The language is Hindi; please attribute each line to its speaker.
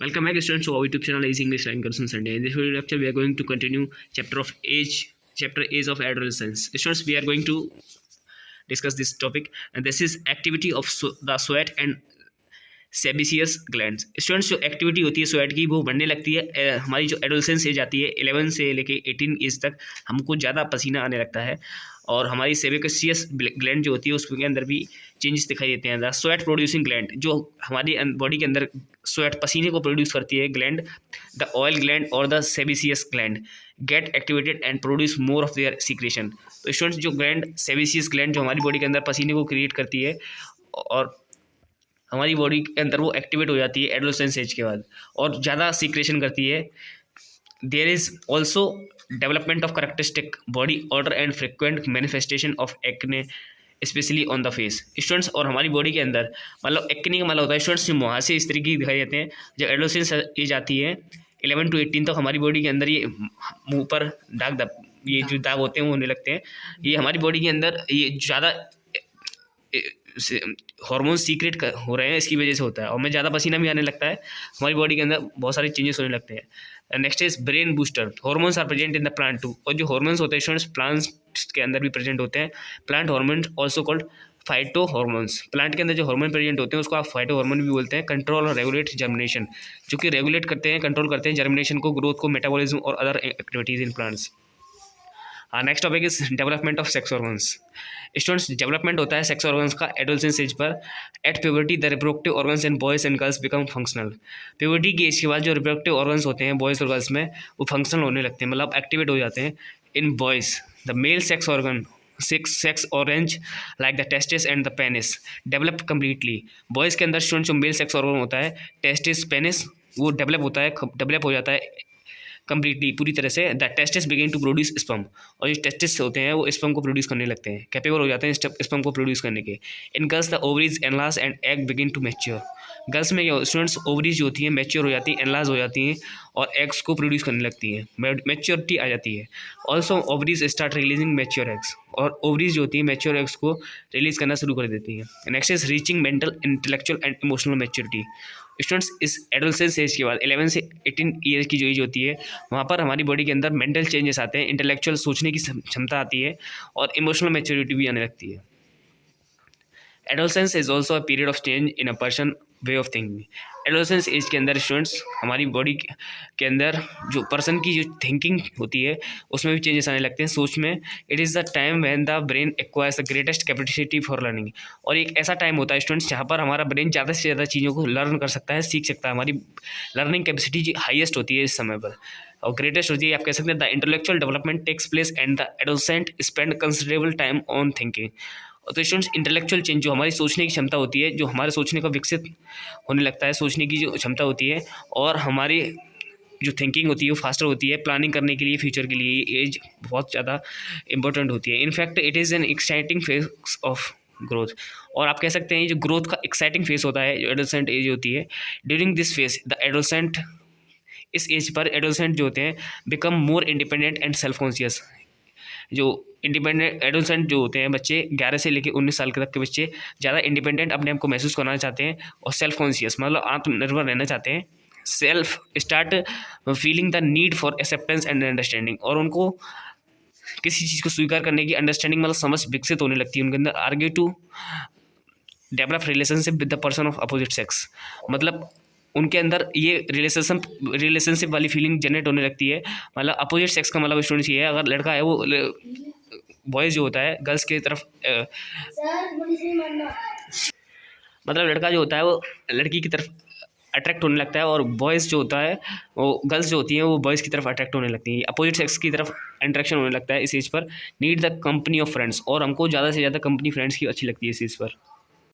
Speaker 1: Welcome back, students, to our YouTube channel Easy English Learning Course on Sunday. In this video lecture, we are going to continue chapter age of adolescence. Students, we are going to discuss this topic, and this is activity of the sweat and sebaceous glands. Students, जो एक्टिविटी होती है स्वेट की वो बढ़ने लगती है। हमारी जो एडोलेसेंस एज आती है 11 से लेके 18 एज तक हमको ज़्यादा पसीना आने लगता है और हमारी सेबिसियस ग्लैंड जो होती है उसके अंदर भी चेंजेस दिखाई देते हैं। द स्वेट प्रोड्यूसिंग ग्लैंड, जो हमारी बॉडी के अंदर स्वेट पसीने को प्रोड्यूस करती है ग्लैंड, द ऑयल ग्लैंड और the sebaceous gland get activated and produce more of their secretion. तो स्टूडेंट्स, जो ग्लैंड सेबिसियस ग्लैंड जो हमारी बॉडी के अंदर पसीने को क्रिएट करती है और हमारी बॉडी के अंदर वो एक्टिवेट हो जाती है एडोलेसेंस एज के बाद और ज़्यादा सीक्रेशन करती है। There is also development of characteristic body order and frequent manifestation of acne especially on the face. Students, और हमारी बॉडी के अंदर मतलब एक्ने का मतलब होता है स्टूडेंट्स जो मुहासे इस तरीके दिखाई देते हैं। जब एडोलेसेंस एज आती है 11 to 18 तक हमारी बॉडी के अंदर ये मुँह पर ये जो दाग होते हैं वो होने लगते हैं। ये हमारी बॉडी के अंदर ये ज़्यादा हार्मोन सीक्रेट हो रहे हैं, इसकी वजह से होता है और हमें ज़्यादा पसीना भी आने लगता है। हमारी बॉडी के अंदर बहुत सारे चेंजेस होने लगते हैं। Next is brain booster. Hormones are present in the plant too, और जो हार्मोन्स होते हैं स्टूडेंट्स प्लांट्स के अंदर भी प्रेजेंट होते हैं। Plant hormone also called phyto hormones. Plant के अंदर जो हार्मोन प्रेजेंट होते हैं उसको आप फाइटो हार्मोन भी बोलते हैं। कंट्रोल और रेगुलेट जर्मिनेशन, जो कि रेगुलेट करते हैं, कंट्रोल करते हैं जर्मिनेशन को, ग्रोथ को, मेटाबॉलिज्म और other activities in plants. Next topic is development of sex organs. Students, development होता है सेक्स ऑर्गन्स का एडोलेसेंस एज पर। At puberty the reproductive organs in boys and girls become functional. Puberty की एज के बाद जो रिप्रोडक्टिव ऑर्गन्स होते हैं बॉयज़ और गर्ल्स में वो फंक्शनल होने लगते हैं, मतलब एक्टिवेट हो जाते हैं। इन boys the male sex organ sex orange like the testis and the penis develop completely. Boys के अंदर स्टूडेंट जो मेल सेक्स ऑर्गन होता है टेस्टिस पेनिस वो डेवलप हो जाता है कंप्लीटली पूरी तरह से। The testis begin to produce sperm, और जो टेस्टिस होते हैं वो स्पर्म को प्रोड्यूस करने लगते हैं, कैपेबल हो जाते हैं स्पर्म को प्रोड्यूस करने के। In girls the ovaries enlarge and egg begin to mature. Girls में स्टूडेंट्स ओवरीज जो होती हैं मैच्योर हो जाती हैं, एनलार्ज हो जाती हैं और एग्स को प्रोड्यूस करने लगती हैं, मैच्योरिटी आ जाती है। Also ovaries start releasing mature eggs, और ओवरीज जो होती हैं मैच्योर एग्स को रिलीज करना शुरू कर देती हैं। Next is reaching mental intellectual and emotional maturity. Students, इस एडोलेसेंस एज के बाद 11 से 18 ईयर की जो एज होती है वहाँ पर हमारी बॉडी के अंदर मेंटल चेंजेस आते हैं, इंटेलेक्चुअल सोचने की क्षमता आती है और इमोशनल मैच्योरिटी भी आने लगती है। Adolescence is also a period of change in a person way of thinking. Adolescence age के अंदर स्टूडेंट्स हमारी बॉडी के अंदर जो पर्सन की जो थिंकिंग होती है उसमें भी चेंजेस आने लगते हैं, सोच में। It is the time when the brain acquires the greatest capacity for learning. और एक ऐसा टाइम होता है स्टूडेंट्स जहाँ पर हमारा ब्रेन ज़्यादा से ज़्यादा चीज़ों को लर्न कर सकता है, सीख सकता है। हमारी लर्निंग कैपेसिटी हाईएस्ट होती है इस समय पर और ग्रेटेस्ट होती है, आप कह सकते हैं। The intellectual development takes place and the adolescent spend considerable time on thinking. तो स्टूडेंट्स, इंटेलेक्चुअल चेंज जो हमारी सोचने की क्षमता होती है, जो हमारे सोचने का विकसित होने लगता है, सोचने की जो क्षमता होती है और हमारी जो थिंकिंग होती है वो फास्टर होती है। प्लानिंग करने के लिए फ्यूचर के लिए एज बहुत ज़्यादा इंपॉर्टेंट होती है। In fact it is an exciting phase of growth, और आप कह सकते हैं जो ग्रोथ का एक्साइटिंग फेज होता है जो एडोलेसेंट एज होती है। During this phase the adolescent, इस एज पर एडोलेसेंट जो होते हैं become more independent and self conscious. जो इंडिपेंडेंट एडोलेसेंट जो होते हैं बच्चे 11 से लेकर 19 साल तक के बच्चे ज़्यादा इंडिपेंडेंट अपने आप को महसूस करना चाहते हैं और सेल्फ कॉन्शियस मतलब आत्मनिर्भर रहना चाहते हैं। Self start feeling the need for acceptance and understanding, और उनको किसी चीज़ को स्वीकार करने की अंडरस्टैंडिंग मतलब समझ विकसित होने लगती है उनके अंदर। Argue to develop relationship with the person of opposite sex, मतलब उनके अंदर ये रिलेशनशिप वाली फीलिंग जनरेट होने लगती है। मतलब अपोजिट सेक्स का मतलब स्टूडेंट्स ये है, अगर लड़का है वो बॉयज़ जो होता है गर्ल्स की तरफ मतलब लड़का जो होता है वो लड़की की तरफ अट्रैक्ट होने लगता है और बॉयज़ जो होता है वो गर्ल्स जो होती हैं वो बॉयज़ की तरफ अट्रैक्ट होने लगती हैं, अपोजिट सेक्स की तरफ इंट्रैक्शन होने लगता है इस एज पर। Need the company of friends, और हमको ज़्यादा से ज़्यादा कंपनी फ्रेंड्स की अच्छी लगती है इस एज पर।